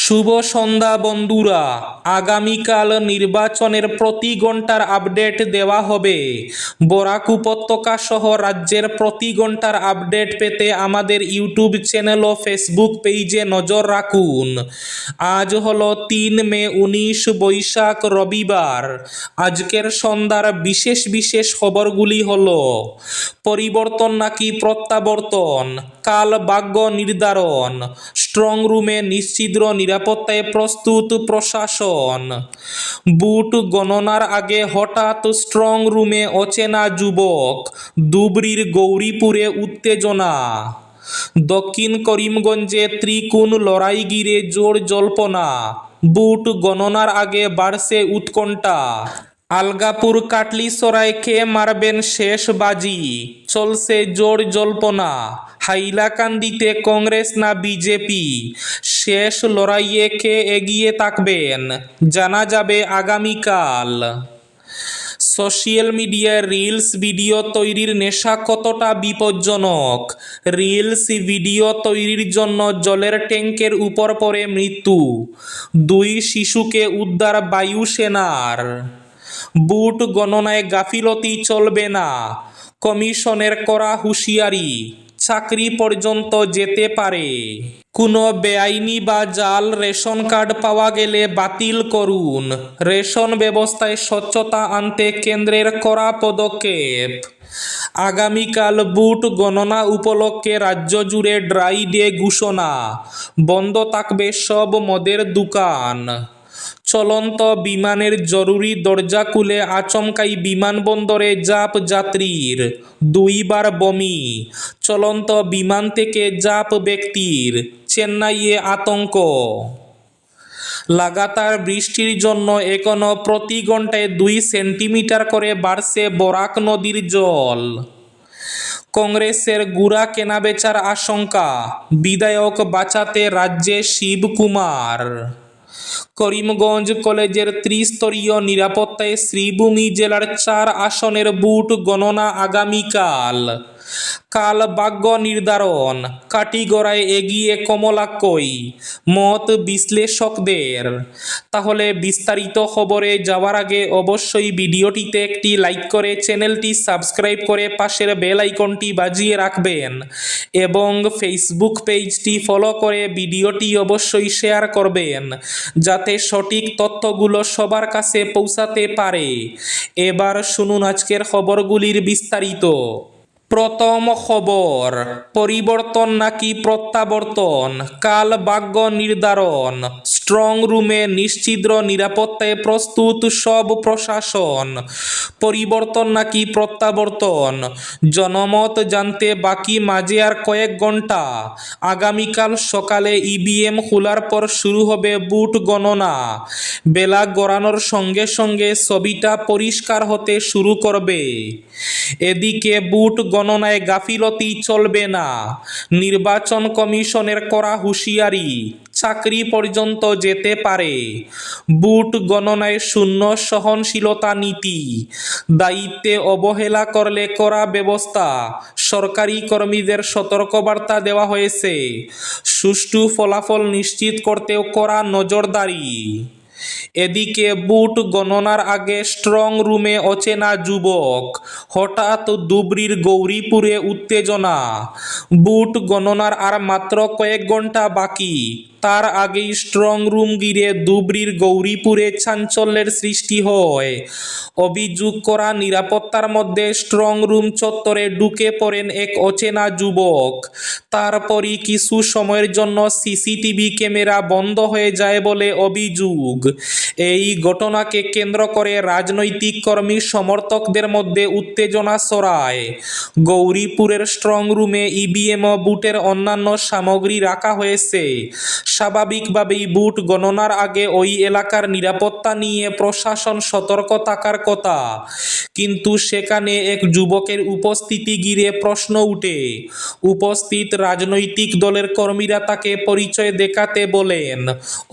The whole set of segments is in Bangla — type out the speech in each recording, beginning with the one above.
শুভ সন্ধ্যা বন্ধুরা, আগামীকাল নির্বাচনের প্রতি ঘন্টার আপডেট দেওয়া হবে। বরাক উপত্যকা সহ রাজ্যের প্রতি ঘন্টার আপডেট পেতে আমাদের ইউটিউব চ্যানেল ও ফেসবুক পেজে নজর রাখুন। আজ হলো 3 মে 19 বৈশাখ রবিবার। আজকের সন্ধ্যার বিশেষ বিশেষ খবরগুলি হলো: পরিবর্তন নাকি প্রত্যাবর্তন, কাল ভাগ্য নির্ধারণ, স্ট্রং রুমে নিশ্চিদ্র নিরাপত্তায় প্রস্তুত প্রশাসন, বুট গণনার আগে হঠাৎ স্ট্রং রুমে অচেনা যুবক, ধুবড়ীর গৌরীপুরে উত্তেজনা, দক্ষিণ করিমগঞ্জে ত্রিকোণ লড়াই ঘিরে জোর জল্পনা, বুট গণনার আগে বাড়ছে উৎকণ্ঠা, আলগাপুর কাটলিসরায় কে মারবেন শেষ বাজি, চলছে জোর জল্পনা, হাইলাকান্দিতে কংগ্রেস না বিজেপি, শেষ লড়াইয়ে কে এগিয়ে থাকবেন জানা যাবে আগামীকাল। সোশ্যাল মিডিয়ায় রিলস ভিডিও তৈরির নেশা কতটা বিপজ্জনক? রিলস ভিডিও তৈরির জন্য জলের ট্যাঙ্কের উপর পড়ে মৃত্যু, 2 শিশুকে উদ্ধার বায়ুসেনার। বুট গণনায় গাফিলতি চলবে না, কমিশনের কড়া হুঁশিয়ারি, চাকরি পর্যন্ত যেতে পারে। কোনো বেআইনি বা জাল রেশন কার্ড পাওয়া গেলে বাতিল করুন। রেশন ব্যবস্থায় স্বচ্ছতা আনতে কেন্দ্রের কড়া পদক্ষেপ। আগামীকাল বুট গণনা উপলক্ষে রাজ্য জুড়ে ড্রাই ডে ঘোষণা, বন্ধ থাকবে সব মদের দোকান। চলন্ত বিমানের জরুরি দরজা খুলে আচমকাই বিমানবন্দরে জাপ যাত্রীর, 2 বার বমি, চলন্ত বিমান থেকে জাপ ব্যক্তির, চেন্নাইয়ে আতঙ্ক। লাগাতার বৃষ্টির জন্য এখনো প্রতি ঘন্টায় 2 সেন্টিমিটার করে বাড়ছে বরাক নদীর জল। কংগ্রেসের গুড়া কেনাবেচার আশঙ্কা, বিধায়ক বাঁচাতে রাজ্যে শিবকুমার। করিমগঞ্জ কলেজের ত্রিস্তরীয় নিরাপত্তায় শ্রীভূমি জেলার 4 আসনের বুট গণনা আগামীকাল। কাল ভাগ্য নির্ধারণ, কাটিগড়ায় এগিয়ে কমলাক্ষই, মত বিশ্লেষকদের। তাহলে বিস্তারিত খবরে যাওয়ার আগে অবশ্যই ভিডিওটিতে একটি লাইক করে চ্যানেলটি সাবস্ক্রাইব করে পাশের বেল আইকনটি বাজিয়ে রাখবেন এবং ফেসবুক পেজটি ফলো করে ভিডিওটি অবশ্যই শেয়ার করবেন যাতে সঠিক তথ্যগুলো সবার কাছে পৌঁছাতে পারে। এবার শুনুন আজকের খবরগুলির বিস্তারিত। প্রথম খবর, পরিবর্তন নাকি প্রত্যাবর্তন, কাল ভাগ্য নির্ধারণ, স্ট্রং রুমে নিশ্চিদ্র নিরাপত্তায় প্রস্তুত সব প্রশাসন। পরিবর্তন নাকি প্রত্যাবর্তন, জনমত জানতে বাকি মাঝে আর কয়েক ঘন্টা। আগামীকাল সকালে ইভিএম খোলার পর শুরু হবে বুট গণনা। বেলা গড়ানোর সঙ্গে সঙ্গে ছবিটা পরিষ্কার হতে শুরু করবে। এদিকে বুট গণনায় গাফিলতি চলবে না, নির্বাচন কমিশনের কড়া হুঁশিয়ারি, চাকরি পর্যন্ত যেতে পারে। বুট গণনায় শূন্য সহনশীলতা নীতি, দায়িত্বে অবহেলা করলে কড়া ব্যবস্থা, সরকারি কর্মীদের সতর্কবার্তা দেওয়া হয়েছে। সুষ্ঠু ফলাফল নিশ্চিত করতেও কড়া নজরদারি। এদিকে বুট গণনার আগে স্ট্রং রুমে অচেনা যুবক, হঠাৎ ধুবড়ীর গৌরীপুরে উত্তেজনা। বুট গণনার আর মাত্র কয়েক ঘন্টা বাকি, তার আগেই স্ট্রং রুম ঘিরে ধুবড়ীর গৌরীপুরে চাঞ্চল্যের সৃষ্টি হয়। অভিযোগ করা নিরাপত্তার মধ্যে স্ট্রং রুম চত্বরে ঢুকে পড়েন এক অচেনা যুবক। তারপরই কিছু সময়ের জন্য সিসিটিভি ক্যামেরা বন্ধ হয়ে যায় বলে অভিযোগ। এই ঘটনাকে কেন্দ্র করে রাজনৈতিক কর্মী সমর্থকদের মধ্যে উত্তেজনা ছড়ায়। গৌরীপুরের স্ট্রং রুমে ইভিএম ও বুটের অন্যান্য সামগ্রী রাখা হয়েছে। স্বাভাবিকভাবেই বুট গণনার আগে ওই এলাকার নিরাপত্তা নিয়ে প্রশাসন সতর্ক থাকার কথা, কিন্তু সেখানে এক যুবকের উপস্থিতি ঘিরে প্রশ্ন উঠে। উপস্থিত রাজনৈতিক দলের কর্মীরা তাকে পরিচয় দেখাতে বলেন।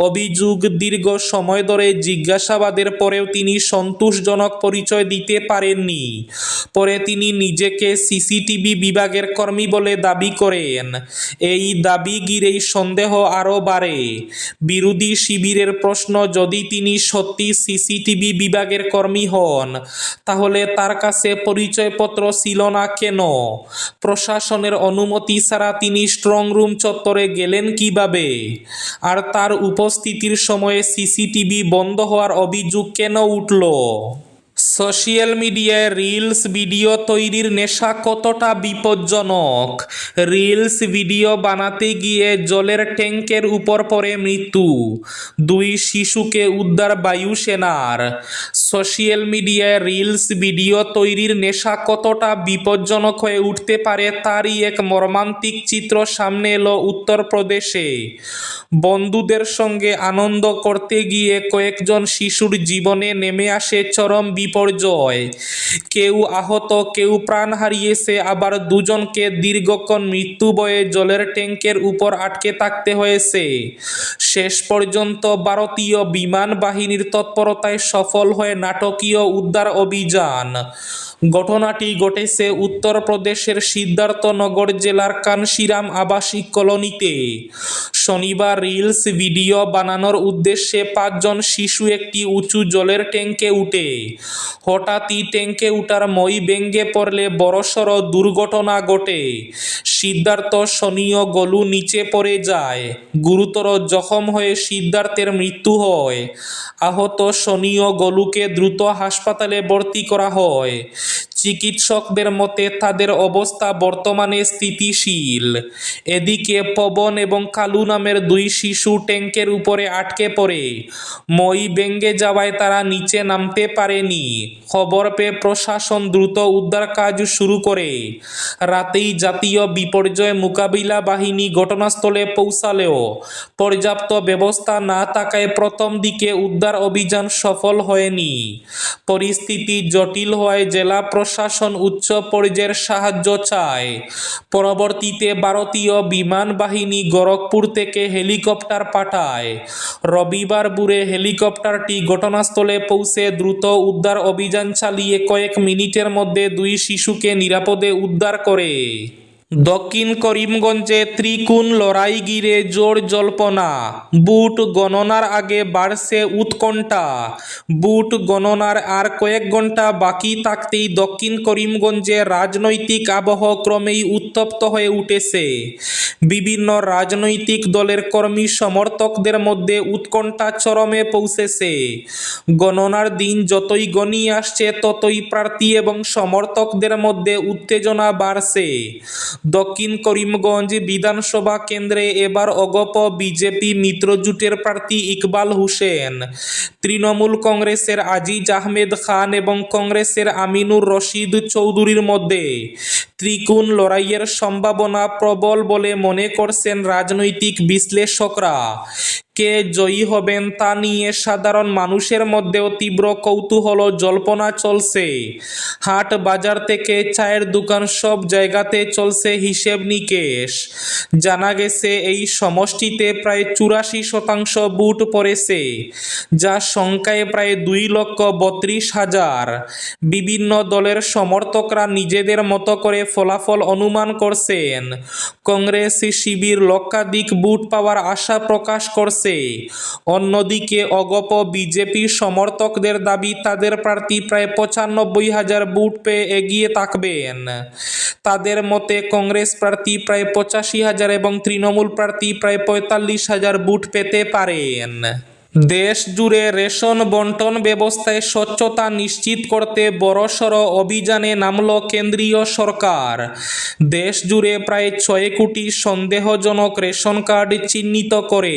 অভিযোগ, দীর্ঘ সময় সময় ধরে জিজ্ঞাসাবাদের পরেও তিনি সন্তোষজনক পরিচয় দিতে পারেননি। পরে তিনি নিজেকে সিসিটিভি বিভাগের কর্মী বলে দাবি করেন। এই দাবি ঘিরেই সন্দেহ আরও বাড়ে। বিরোধী শিবিরের প্রশ্ন, যদি তিনি সত্যি সিসিটিভি বিভাগের কর্মী হন তাহলে তার কাছে পরিচয়পত্র ছিল না কেন? প্রশাসনের অনুমতি ছাড়া তিনি স্ট্রং রুম চত্বরে গেলেন কিভাবে? আর তার উপস্থিতির সময়ে সিসিটিভি বন্ধ হওয়ার অভিযোগ কেন উঠল? সোশ্যাল মিডিয়ায় রিলস ভিডিও তৈরির নেশা কতটা বিপজ্জনক? রিলস ভিডিও বানাতে গিয়ে জলের ট্যাঙ্কের উপর পড়ে মৃত্যু, 2 শিশুকে উদ্ধার বায়ুসেনার। সোশ্যাল মিডিয়ায় রিলস ভিডিও তৈরির নেশা কতটা বিপজ্জনক হয়ে উঠতে পারে তারই এক মর্মান্তিক চিত্র সামনে এলো উত্তরপ্রদেশে। বন্ধুদের সঙ্গে আনন্দ করতে গিয়ে কয়েকজন শিশুর জীবনে নেমে আসে চরম বিপর্যয়। কেউ আহত, কেউ প্রাণ হারিয়েছে, আবার 2 জনকে দীর্ঘক্ষণ মৃত্যু ভয়ে জলের ট্যাঙ্কের উপর আটকে থাকতে হয়েছে। শেষ পর্যন্ত ভারতীয় বিমান বাহিনীর তৎপরতায় সফল হয়ে নাটকীয় উদ্ধার অভিযান। ঘটনাটি ঘটেছে উত্তরপ্রদেশের সিদ্ধার্থনগর জেলার কানসিরাম আবাসিক কলোনিতে। শনিবার রিলস ভিডিও বানানোর উদ্দেশ্যে 5 জন শিশু একটি উঁচু জলের ট্যাঙ্কে উঠে। হঠাৎই ট্যাঙ্কে উঠার মই ভেঙে পড়লে বড়সড় দুর্ঘটনা ঘটে। সিদ্ধার্থ, শনি ও গলু নিচে পড়ে যায়। গুরুতর জখম হয়ে সিদ্ধার্থের মৃত্যু হয়। আহত শনি ও গলুকে দ্রুত হাসপাতালে ভর্তি করা হয়। চিকিৎসকদের মতে তাদের অবস্থা বর্তমানে স্থিতিশীল। এদিকে পবন এবং কালু নামের 2 শিশু ট্যাঙ্কের উপরে আটকে পড়ে। মই ভেঙে যাওয়ায় তারা নিচে নামতে পারেনি। খবর পেয়ে প্রশাসন দ্রুত উদ্ধার কাজ শুরু করে। রাতেই জাতীয় বিপর্যয় মোকাবিলা বাহিনী ঘটনাস্থলে পৌঁছালেও পর্যাপ্ত ব্যবস্থা না থাকায় প্রথম দিকে উদ্ধার অভিযান সফল হয়নি। পরিস্থিতি জটিল হওয়ায় জেলা প্রশাসন উচ্চ পর্যায়ের সাহায্য চায়। পরবর্তীতে ভারতীয় বিমান বাহিনী গোরখপুর থেকে হেলিকপ্টার পাঠায়। রবিবার ভোরে হেলিকপ্টারটি ঘটনাস্থলে পৌঁছে দ্রুত উদ্ধার অভিযান চালিয়ে কয়েক মিনিটের মধ্যে 2 শিশুকে নিরাপদে উদ্ধার করে। দক্ষিণ করিমগঞ্জে ত্রিকোণ লড়াই ঘিরে জোর জল্পনা। ভোট গণনার আগে বাড়ছে উৎকণ্ঠা। ভোট গণনার আর কয়েক ঘন্টা বাকি থাকতেই দক্ষিণ করিমগঞ্জে রাজনৈতিক আবহ ক্রমেই উত্তপ্ত হয়ে উঠেছে। বিভিন্ন রাজনৈতিক দলের কর্মী সমর্থকদের মধ্যে উৎকণ্ঠা চরমে পৌঁছেছে। গণনার দিন যতই গনিয়ে আসছে ততই প্রার্থী এবং সমর্থকদের মধ্যে উত্তেজনা বাড়ছে। দক্ষিণ করিমগঞ্জ বিধানসভা কেন্দ্রে এবার অগপ বিজেপি মিত্রজোটের প্রার্থী ইকবাল হোসেন, তৃণমূল কংগ্রেসের আজিজ আহমেদ খান এবং কংগ্রেসের আমিনুর রশিদ চৌধুরীর মধ্যে ত্রিকোণ লড়াইয়ের সম্ভাবনা প্রবল বলে মনে করছেন রাজনৈতিক বিশ্লেষকরা। কে জয়ী হবেন তা নিয়ে সাধারণ মানুষের মধ্যেও তীব্র কৌতূহল জল্পনা চলছে। হাট বাজার থেকে চায়ের দোকান সব জায়গাতে চলছে হিসেব নিকেশ। জানা গেছে এই সমষ্টিতে প্রায় 84% ভোট পড়েছে, যা সংখ্যায় প্রায় 2,32,000। বিভিন্ন দলের সমর্থকরা নিজেদের মতো করে ফলাফল অনুমান করছেন। কংগ্রেস শিবির লক্ষাধিক ভোট পাওয়ার আশা প্রকাশ করছে। অন্যদিকে অগপ বিজেপি সমর্থকদের দাবি তাদের প্রার্থী প্রায় 95,000 ভোট পেয়ে এগিয়ে থাকবেন। তাদের মতে কংগ্রেস প্রার্থী প্রায় 85,000 এবং তৃণমূল প্রার্থী প্রায় 45,000 ভোট পেতে পারেন। দেশ জুড়ে রেশন বন্টন ব্যবস্থায় স্বচ্ছতা নিশ্চিত করতে বড়সড় অভিযানে নামল কেন্দ্রীয় সরকার। দেশ জুড়ে প্রায় 6 কোটি সন্দেহজনক রেশন কার্ড চিহ্নিত করে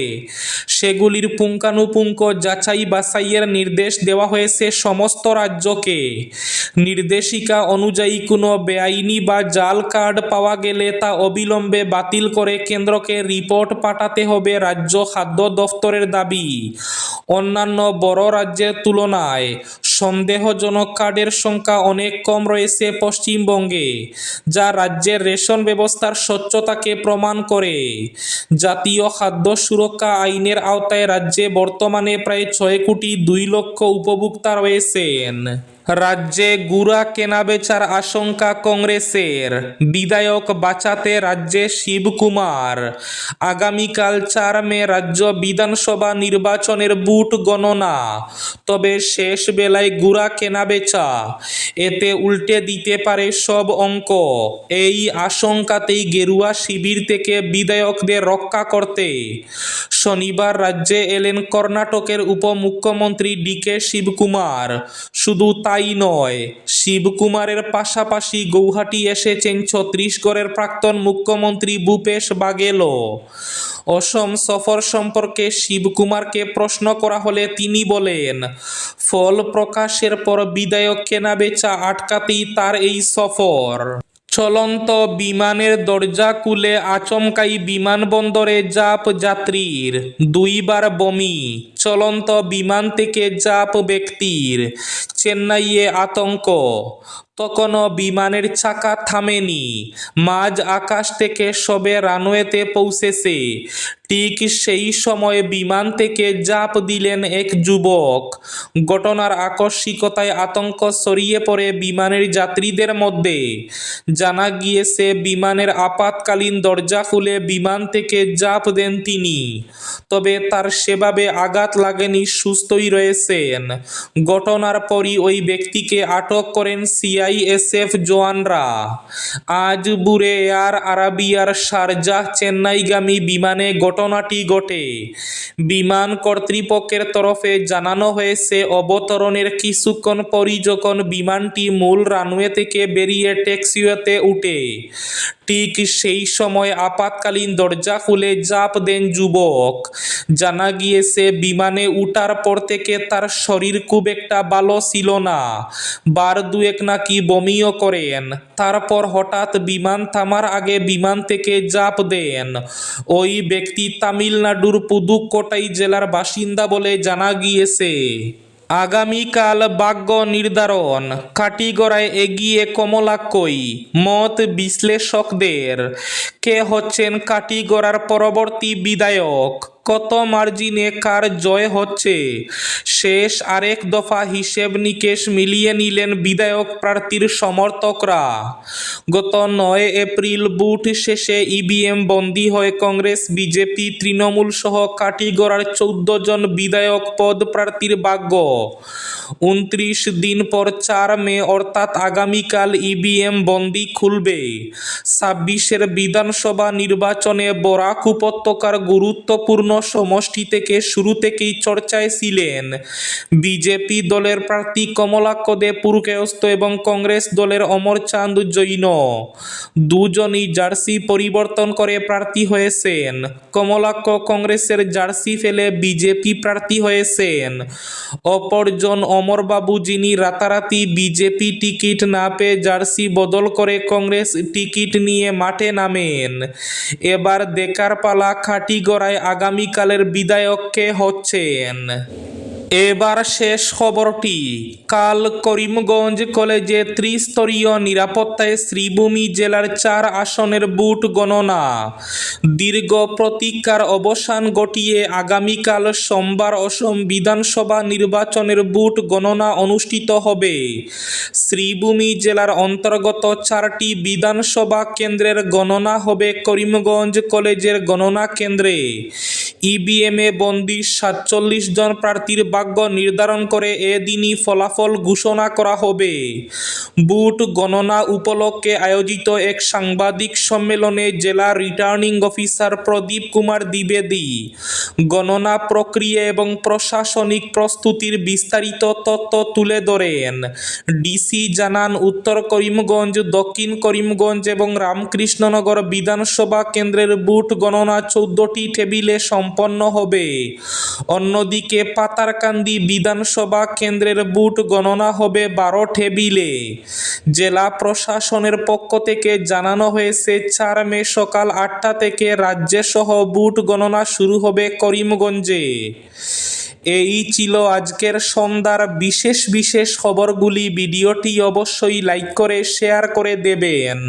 সেগুলির পুঙ্খানুপুঙ্খ যাচাই বাছাইয়ের নির্দেশ দেওয়া হয়েছে সমস্ত রাজ্যকে। নির্দেশিকা অনুযায়ী কোনো বেআইনি বা জাল কার্ড পাওয়া গেলে তা অবিলম্বে বাতিল করে কেন্দ্রকে রিপোর্ট পাঠাতে হবে রাজ্য খাদ্য দফতরের দাবি। অন্যান্য বড় রাজ্যের তুলনায় সন্দেহজনক কার্ডের সংখ্যা অনেক কম রয়েছে পশ্চিমবঙ্গে, যা রাজ্যের রেশন ব্যবস্থার স্বচ্ছতাকে প্রমাণ করে। জাতীয় খাদ্য সুরক্ষা আইনের আওতায় রাজ্যে বর্তমানে প্রায় 6,02,00,000 উপভোক্তা রয়েছেন। রাজ্যে গুড়া কেনাবেচার আশঙ্কা কংগ্রেসের, বিধায়ক বাঁচাতে রাজ্যে শিবকুমার। আগামীকাল 4 মে রাজ্য বিধানসভা নির্বাচনের বুথ গণনা, তবে শেষ বেলায় গুড়া কেনাবেচা, এতে উল্টে দিতে পারে সব অঙ্ক। এই আশঙ্কাতেই গেরুয়া শিবির থেকে বিধায়কদের রক্ষা করতে শনিবার রাজ্যে এলেন কর্ণাটকের উপমুখ্যমন্ত্রী ডিকে শিবকুমার। শুধু তাই নয়, শিবকুমারের পাশাপাশি গৌহাটি এসেছেন ছত্তিশগড়ের প্রাক্তন মুখ্যমন্ত্রী ভূপেশ বাঘেলও। অসম সফর সম্পর্কে শিবকুমারকে প্রশ্ন করা হলে তিনি বলেন, ফল প্রকাশের পর বিধায়ক কেনাবেচা আটকাতেই তার এই সফর। চলন্ত বিমানের দরজা খুলে আচমকাই বিমানবন্দরে জাপ যাত্রীর, 2বার বমি। চলন্ত বিমান থেকে জাপ ব্যক্তির, চেন্নাইয়ে আতঙ্ক। তখনও বিমানের চাকা থামেনি, মাঝ আকাশ থেকে সবে রানওয়েতে পৌঁছেছে। ঠিক সেই সময় বিমান থেকে জাপ দিলেন এক যুবক। ঘটনার আকস্মিকতায় আতঙ্ক ছড়িয়ে পড়ে বিমানের যাত্রীদের মধ্যে। জানা গিয়েছে, বিমানের আপাতকালীন দরজা খুলে বিমান থেকে জাপ দেন তিনি। তবে তার সেভাবে আঘাত লাগেনি, সুস্থই রয়েছেন। ঘটনার পরই ওই ব্যক্তিকে আটক করেন সিআইএসএফ জওয়ানরা। আজ ভোরে এয়ার আরাবিয়ার শারজাহ চেন্নাইগামী বিমানে ঘটনাটি ঘটে। বিমান কর্তৃপক্ষের তরফে জানানো হয়েছে, অবতরণের কিছুক্ষণ পরই যখন বিমানটি মূল রানওয়ে থেকে বেরিয়ে ট্যাক্সিওয়েতে উঠে, ঠিক সেই সময় আপাতকালীন দরজা খুলে জাপ দেন যুবক। জানা গিয়েছে, বিমানে উঠার পর থেকে তার শরীর খুব একটা ভালো ছিল না, বার দুয়েক নাকি বমিও করেন। তারপর হঠাৎ বিমান থামার আগে বিমান থেকে জাপ দেন। ওই ব্যক্তি তামিলনাড়ুর পুদুকোটাই জেলার বাসিন্দা বলে জানা গিয়েছে। আগামীকাল ভাগ্য নির্ধারণ, কাটিগড়ায় এগিয়ে কমলাক্ষই, মত বিশ্লেষকদের। কে হচ্ছেন কাটিগড়ার পরবর্তী বিধায়ক? কত মার্জিনে কার জয় হচ্ছে? শেষ আরেক দফা হিসেব নিকেশ মিলিয়ে নিলেন বিধায়ক প্রার্থীর সমর্থকরা। গত 9 এপ্রিল বুথ শেষে ইভিএম বন্দী হয় কংগ্রেস, বিজেপি, তৃণমূল সহ কাটিগড়ার 14 জন বিধায়ক পদ প্রার্থীর ভাগ্য। 29 দিন পর 4 মে অর্থাৎ আগামীকাল ইভিএম বন্দী খুলবে। 26-এর বিধানসভা নির্বাচনে বরাক উপত্যকার গুরুত্বপূর্ণ সমষ্টি থেকে শুরু থেকেই চর্চায় ছিলেন বিজেপি দলের প্রার্থী কমলাক্ষ দে পুরকায়স্থ এবং কংগ্রেস দলের অমরচাঁদ জৈন। দুজনই জার্সি পরিবর্তন করে প্রার্থী হয়েছেন। কমলাক্ষ কংগ্রেসের জার্সি ফেলে বিজেপি প্রার্থী হয়েছেন। অপরজন অমরবাবু, যিনি রাতারাতি বিজেপি টিকিট না পেয়ে জার্সি বদল করে কংগ্রেস টিকিট নিয়ে মাঠে নামেন। এবার দেখার পালা কাটিগড়ায় আগামীকালের বিধায়ক কে হচ্ছেন। এবার শেষ খবরটি। কাল করিমগঞ্জ কলেজে ত্রিস্তরীয় নিরাপত্তায় শ্রীভূমি জেলার 4 আসনের বুথ গণনা। দীর্ঘ প্রতীক্ষার অবসান ঘটিয়ে আগামীকাল সোমবার অসম বিধানসভা নির্বাচনের বুথ গণনা অনুষ্ঠিত হবে। শ্রীভূমি জেলার অন্তর্গত 4টি বিধানসভা কেন্দ্রের গণনা হবে করিমগঞ্জ কলেজের গণনা কেন্দ্রে। ইভিএমে বন্দী 47 জন প্রার্থীর ভাগ্য নির্ধারণ করে এদিনই ফলাফল ঘোষণা করা হবে। বুথ গণনা উপলক্ষে আয়োজিত এক সাংবাদিক সম্মেলনে জেলা রিটার্নিং অফিসার প্রদীপ কুমার দ্বিবেদী গণনা প্রক্রিয়া এবং প্রশাসনিক প্রস্তুতির বিস্তারিত তথ্য তুলে ধরেন। ডিসি জানান, উত্তর করিমগঞ্জ, দক্ষিণ করিমগঞ্জ এবং রামকৃষ্ণনগর বিধানসভা কেন্দ্রের বুথ গণনা 14টি টেবিলে সম্পন্ন হবে। অন্যদিকে পাতারকান্দি বিধানসভা কেন্দ্রের বুথ গণনা হবে 12 টেবিলে। জেলা প্রশাসনের পক্ষ থেকে জানানো হয়েছে, 4 মে সকাল 8টা থেকে রাজ্যসহ বুথ গণনা শুরু হবে করিমগঞ্জে। এই ছিল আজকের সন্ধ্যার বিশেষ বিশেষ খবরগুলি। ভিডিওটি অবশ্যই লাইক করে শেয়ার করে দেবেন।